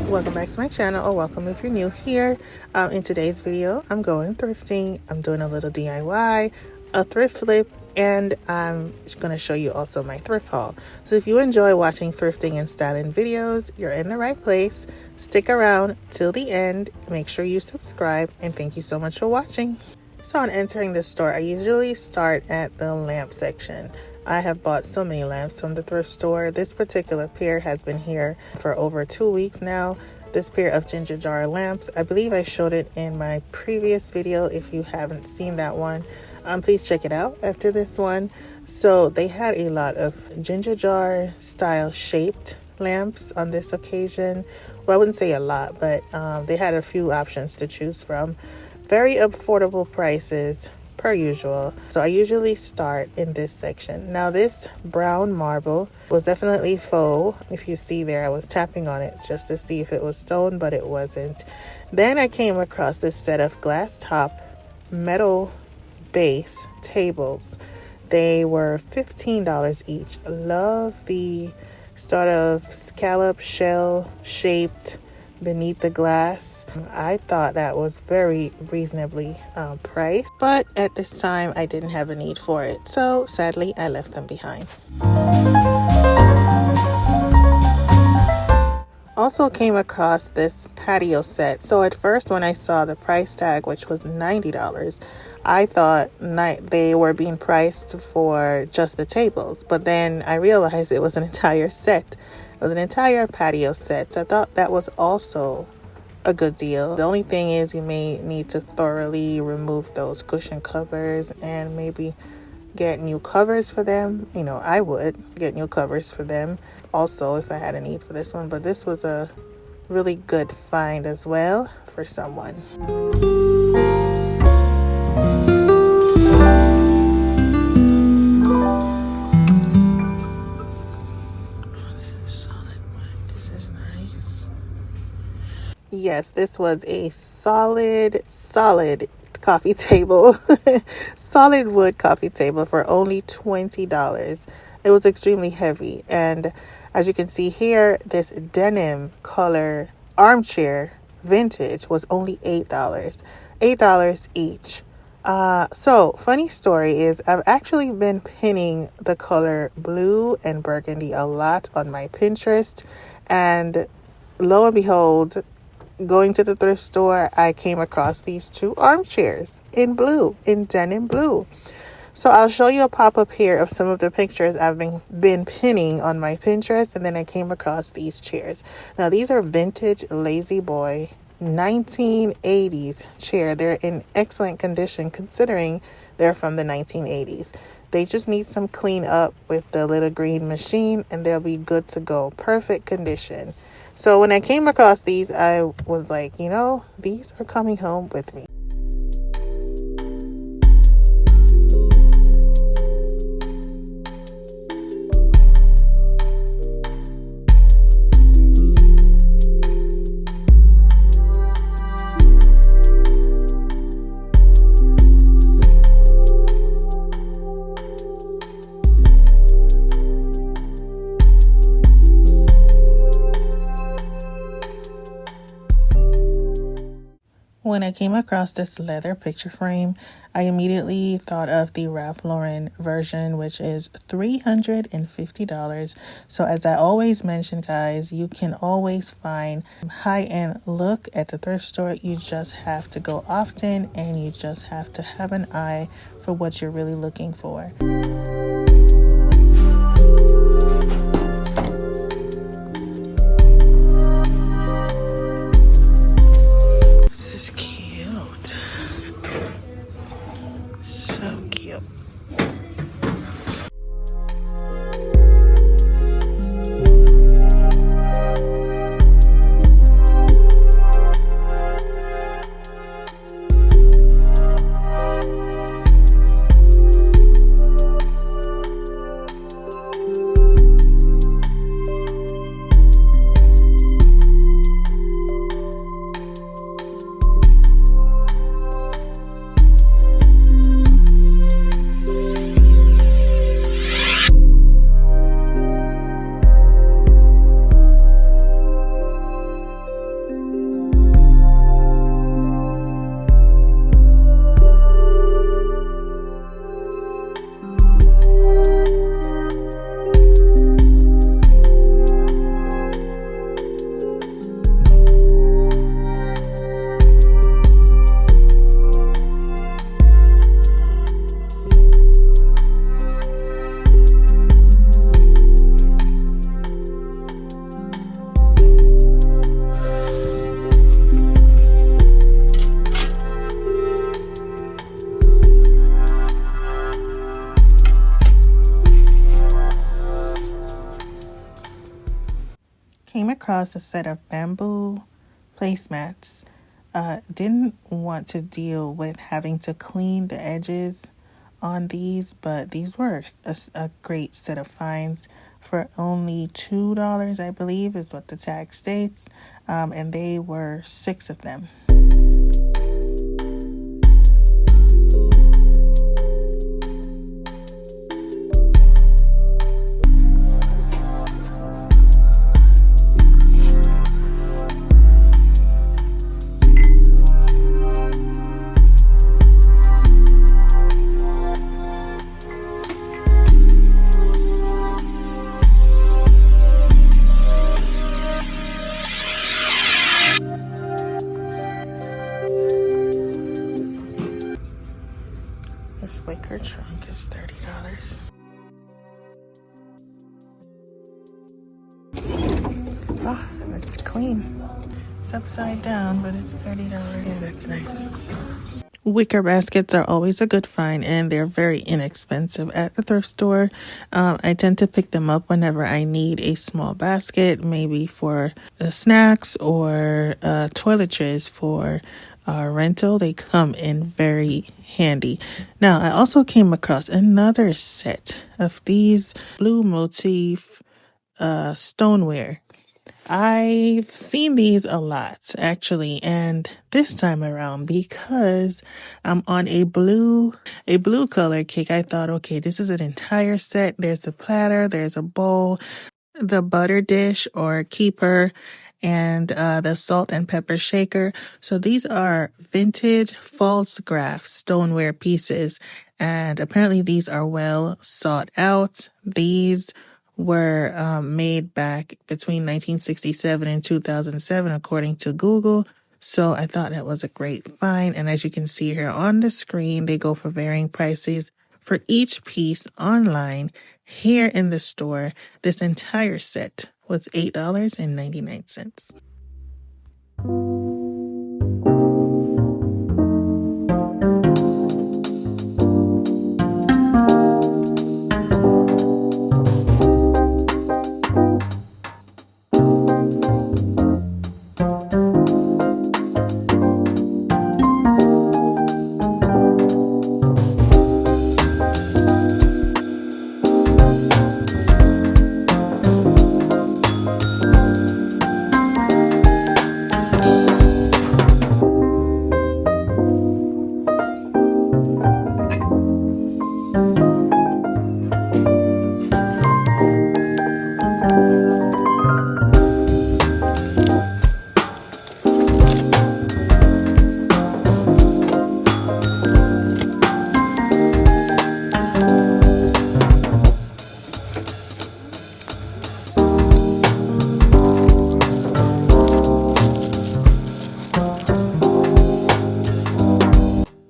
Welcome back to my channel, or welcome if you're new here. In today's video, I'm going thrifting. I'm doing a little DIY, a thrift flip, and I'm going to show you also my thrift haul. So if you enjoy watching thrifting and styling videos, you're in the right place. Stick around till the end. Make sure you subscribe, and thank you so much for watching. So on entering the store, I usually start at the lamp section. I have bought so many lamps from the thrift store. This particular pair has been here for over 2 weeks now. This pair of ginger jar lamps, I believe I showed it in my previous video. If you haven't seen that one, please check it out after this one. So they had a lot of ginger jar style shaped lamps on this occasion. Well, I wouldn't say a lot, but they had a few options to choose from. Very affordable prices per usual. So I usually start in this section. Now this brown marble was definitely faux. If you see there, I was tapping on it just to see if it was stone, but it wasn't. Then I came across this set of glass top metal base tables. They were $15 each. Love the sort of scallop shell shaped beneath the glass. I thought that was very reasonably priced, but at this time I didn't have a need for it, so sadly I left them behind. Also came across this patio set. So at first when I saw the price tag, which was $90, I thought they were being priced for just the tables, but then I realized it was an entire set. It was an entire patio set, so I thought that was also a good deal. The only thing is you may need to thoroughly remove those cushion covers and maybe get new covers for them. You know, I would get new covers for them also if I had a need for this one, but this was a really good find as well for someone. Yes, this was a solid coffee table. Solid wood coffee table for only $20. It was extremely heavy, and as you can see here, this denim color armchair vintage was only $8 each. So funny story is I've actually been pinning the color blue and burgundy a lot on my Pinterest, and lo and behold, going to the thrift store, I came across these two armchairs in blue, in denim blue. So I'll show you a pop-up here of some of the pictures I've been pinning on my Pinterest, and then I came across these chairs. Now these are vintage Lazyboy 1980s chair. They're in excellent condition considering they're from the 1980s. They just need some clean up with the little green machine and they'll be good to go. Perfect condition. So when I came across these, I was like, you know, these are coming home with me. When I came across this leather picture frame, I immediately thought of the Ralph Lauren version, which is $350. So as I always mention, guys, you can always find high-end look at the thrift store. You just have to go often, and you just have to have an eye for what you're really looking for. across a set of bamboo placemats. Didn't want to deal with having to clean the edges on these, but these were a great set of finds for only $2, I believe is what the tag states, and they were 6 of them. This Wicker trunk is $30. Oh, it's clean. It's upside down, but it's $30. Yeah, that's nice. Wicker baskets are always a good find, and they're very inexpensive at the thrift store. I tend to pick them up whenever I need a small basket, maybe for snacks or toiletries for rental. They come in very handy. Now, I also came across another set of these blue motif stoneware. I've seen these a lot, actually, and this time around, because I'm on a blue color kick, I thought, okay, this is an entire set. There's the platter, there's a bowl, the butter dish or keeper, and the salt and pepper shaker. So these are vintage PFALTZGRAFF stoneware pieces, and apparently these are well sought out. These were made back between 1967 and 2007, according to Google. So I thought that was a great find. And as you can see here on the screen, they go for varying prices for each piece online. Here in the store, this entire set was $8.99.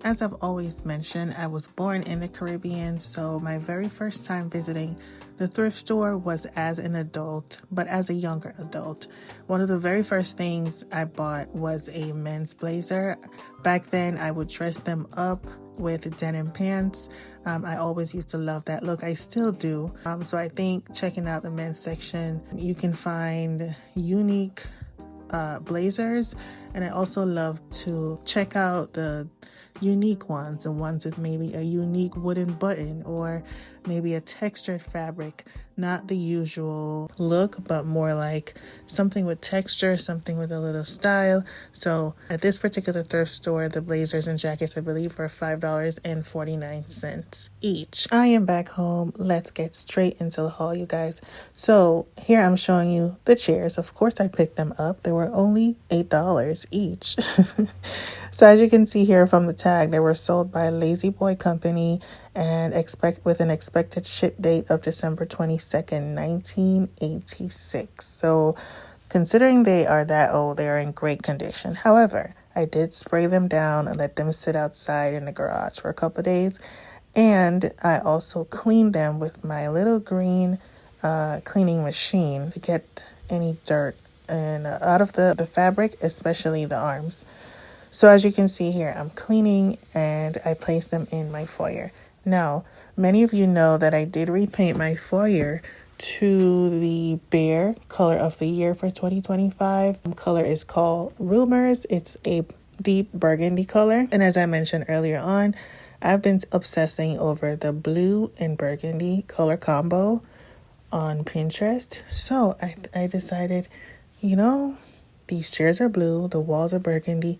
As I've always mentioned, I was born in the Caribbean, so my very first time visiting the thrift store was as an adult, but as a younger adult. One of the very first things I bought was a men's blazer. Back then, I would dress them up with denim pants. I always used to love that look. I still do. So I think checking out the men's section, you can find unique blazers, and I also love to check out the unique ones, the ones with maybe a unique wooden button or maybe a textured fabric, not the usual look, but more like something with texture, something with a little style. So at this particular thrift store, the blazers and jackets, I believe, were $5.49 each. I am back home. Let's get straight into the haul, you guys. So here I'm showing you the chairs. Of course, I picked them up. They were only $8 each. So as you can see here from the tag, they were sold by Lazyboy company and with an expected ship date of December 22nd, 1986. So considering they are that old, they are in great condition. However, I did spray them down and let them sit outside in the garage for a couple of days. And I also cleaned them with my little green cleaning machine to get any dirt and out of the fabric, especially the arms. So as you can see here, I'm cleaning and I placed them in my foyer. Now, many of you know that I did repaint my foyer to the Bear color of the year for 2025. The color is called Rumors. It's a deep burgundy color. And as I mentioned earlier on, I've been obsessing over the blue and burgundy color combo on Pinterest. So I decided, you know, these chairs are blue, the walls are burgundy.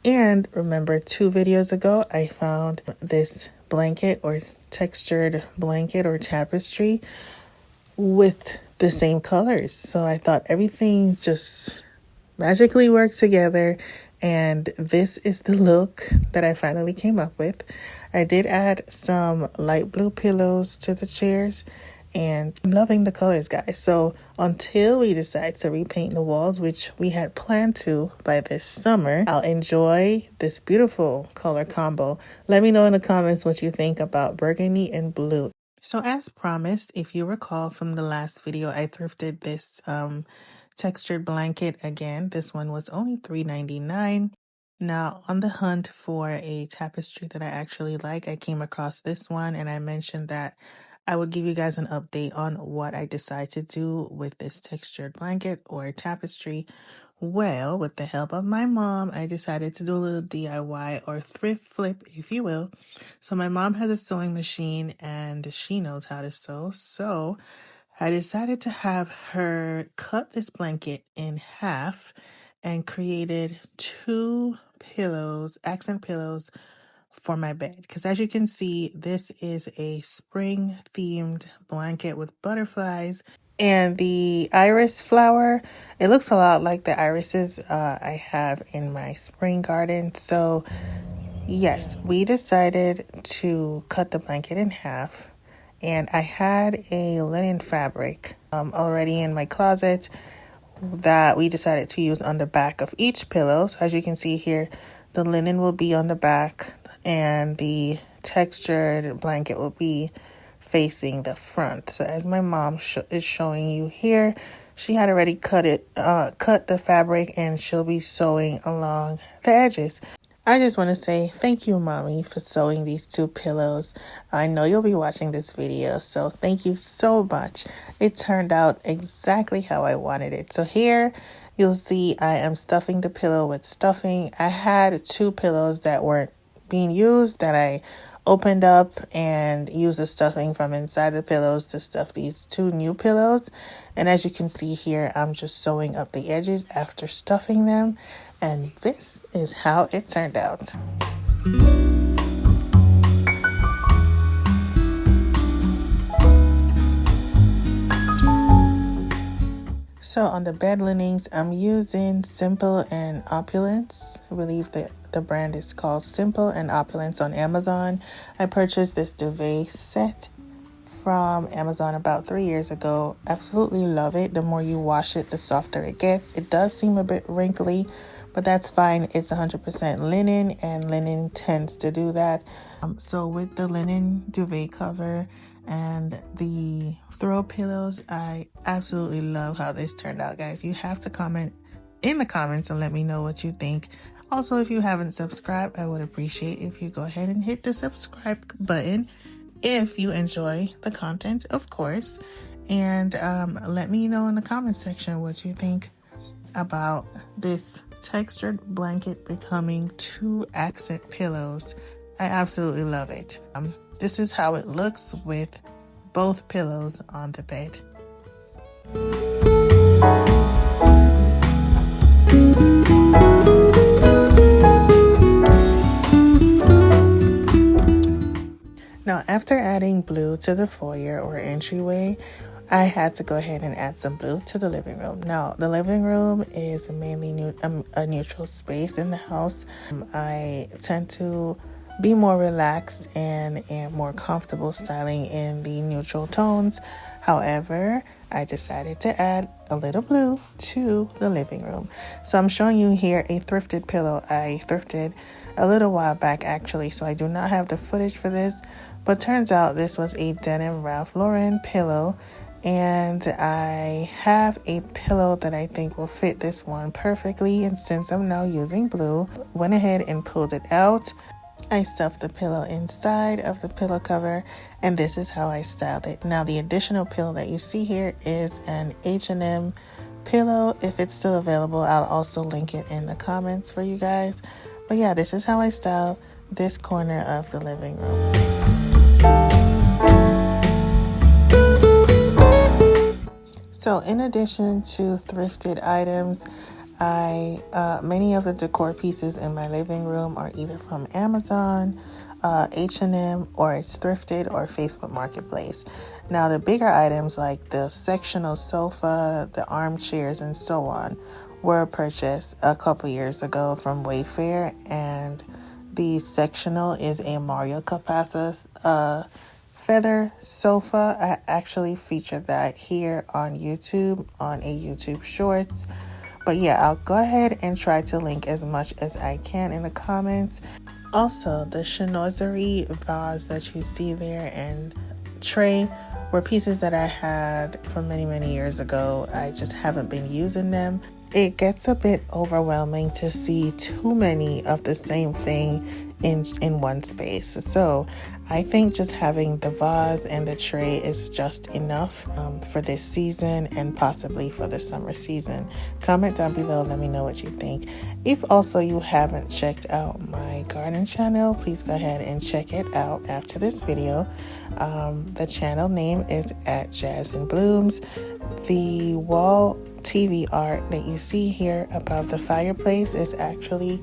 And remember 2 videos ago, I found this blanket or textured blanket or tapestry with the same colors. So I thought everything just magically worked together, and this is the look that I finally came up with. I did add some light blue pillows to the chairs, and I'm loving the colors, guys. So until we decide to repaint the walls, which we had planned to by this summer, I'll enjoy this beautiful color combo. Let me know in the comments what you think about burgundy and blue. So as promised, if you recall from the last video, I thrifted this textured blanket again. This one was only $3.99. Now, on the hunt for a tapestry that I actually like, I came across this one, and I mentioned that I would give you guys an update on what I decide to do with this textured blanket or tapestry. Well, with the help of my mom, I decided to do a little DIY or thrift flip, if you will. So my mom has a sewing machine and she knows how to sew. So I decided to have her cut this blanket in half and created 2 pillows, accent pillows for my bed. Because as you can see, this is a spring themed blanket with butterflies and the iris flower. It looks a lot like the irises I have in my spring garden. So yes, we decided to cut the blanket in half, and I had a linen fabric already in my closet that we decided to use on the back of each pillow. So as you can see here, the linen will be on the back and the textured blanket will be facing the front. So as my mom is showing you here, she had already cut the fabric, and she'll be sewing along the edges. I just want to say thank you, Mommy, for sewing these 2 pillows. I know you'll be watching this video, so thank you so much. It turned out exactly how I wanted it. So here you'll see I am stuffing the pillow with stuffing. I had 2 pillows that weren't being used that I opened up and used the stuffing from inside the pillows to stuff these 2 new pillows. And as you can see here, I'm just sewing up the edges after stuffing them. And this is how it turned out. So on the bed linens, I'm using Simple and Opulence. I believe that the brand is called Simple and Opulence on Amazon. I purchased this duvet set from Amazon about 3 years ago. Absolutely love it. The more you wash it, the softer it gets. It does seem a bit wrinkly, but that's fine. It's 100% linen, and linen tends to do that. So with the linen duvet cover and the throw pillows, I absolutely love how this turned out, guys. You have to comment in the comments and let me know what you think. Also, if you haven't subscribed, I would appreciate if you go ahead and hit the subscribe button if you enjoy the content, of course. And let me know in the comment section what you think about this textured blanket becoming 2 accent pillows. I absolutely love it. This is how it looks with both pillows on the bed. Now, after adding blue to the foyer or entryway, I had to go ahead and add some blue to the living room. Now, the living room is mainly a neutral space in the house. I tend to be more relaxed and more comfortable styling in the neutral tones. However, I decided to add a little blue to the living room. So I'm showing you here a thrifted pillow. I thrifted a little while back, actually, so I do not have the footage for this. But turns out this was a Denim Ralph Lauren pillow, and I have a pillow that I think will fit this one perfectly. And since I'm now using blue, went ahead and pulled it out. I stuffed the pillow inside of the pillow cover, and this is how I styled it. Now the additional pillow that you see here is an H&M pillow. If it's still available, I'll also link it in the comments for you guys. But yeah, this is how I style this corner of the living room. So in addition to thrifted items, many of the decor pieces in my living room are either from Amazon, H&M, or it's thrifted or Facebook Marketplace. Now the bigger items like the sectional sofa, the armchairs, and so on were purchased a couple years ago from Wayfair, and the sectional is a Mario Capasa feather sofa. I actually featured that here on YouTube on a YouTube Shorts. But yeah, I'll go ahead and try to link as much as I can in the comments. Also, the chinoiserie vase that you see there and tray were pieces that I had from many years ago. I just haven't been using them. It gets a bit overwhelming to see too many of the same thing in one space. So I think just having the vase and the tray is just enough for this season and possibly for the summer season. Comment down below, let me know what you think. If also you haven't checked out my garden channel, please go ahead and check it out after this video. The channel name is @Jazz&Blooms. The wall TV art that you see here above the fireplace is actually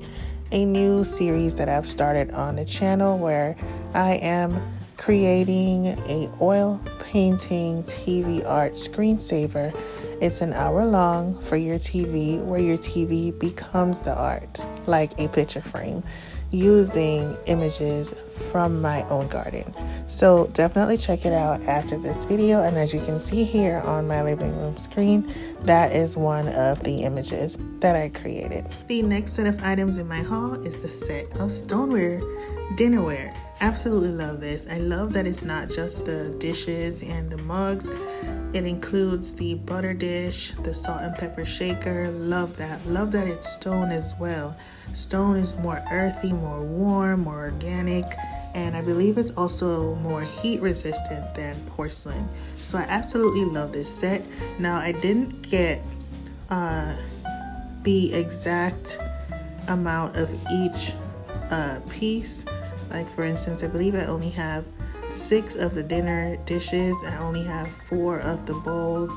a new series that I've started on the channel where I am creating a oil painting TV art screensaver. It's an hour long for your TV, where your TV becomes the art, like a picture frame, using images from my own garden. So definitely check it out after this video, and as you can see here on my living room screen, that is one of the images that I created. The next set of items in my haul is the set of stoneware dinnerware. Absolutely love this. I love that it's not just the dishes and the mugs. It includes the butter dish, the salt and pepper shaker. Love that. Love that it's stone as well. Stone is more earthy, more warm, more organic, and I believe it's also more heat resistant than porcelain. So I absolutely love this set. Now I didn't get the exact amount of each piece. Like for instance, I believe I only have 6 of the dinner dishes, I only have 4 of the bowls,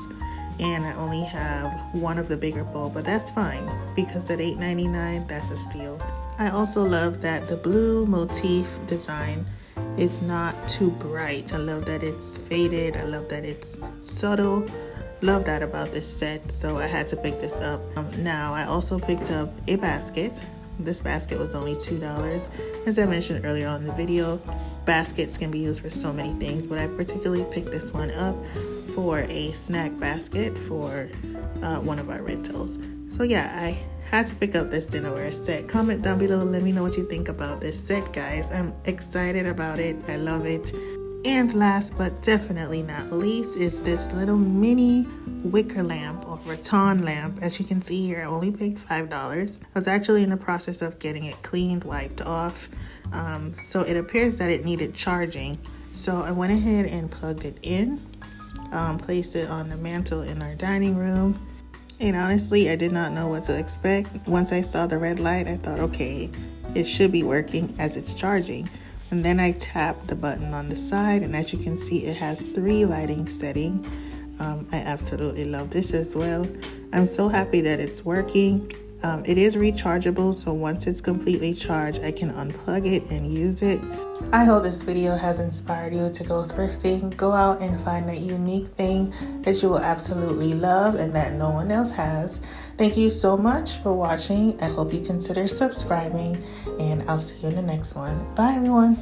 and I only have 1 of the bigger bowl, but that's fine because at $8.99 that's a steal. I also love that the blue motif design is not too bright. I love that it's faded. I love that it's subtle. Love that about this set, so I had to pick this up. Now I also picked up a basket. This basket was only $2. As I mentioned earlier on in the video, baskets can be used for so many things, but I particularly picked this one up for a snack basket for one of our rentals. So yeah, I had to pick up this dinnerware set. Comment down below, let me know what you think about this set, guys. I'm excited about it. I love it. And last but definitely not least is this little mini wicker lamp or rattan lamp. As you can see here, I only paid $5. I was actually in the process of getting it cleaned, wiped off. So it appears that it needed charging. So I went ahead and plugged it in, placed it on the mantle in our dining room. And honestly, I did not know what to expect. Once I saw the red light, I thought, okay, it should be working as it's charging. And then I tapped the button on the side, and as you can see, it has 3 lighting settings. I absolutely love this as well. I'm so happy that it's working. It is rechargeable, so once it's completely charged, I can unplug it and use it. I hope this video has inspired you to go thrifting. Go out and find that unique thing that you will absolutely love and that no one else has. Thank you so much for watching. I hope you consider subscribing, and I'll see you in the next one. Bye, everyone.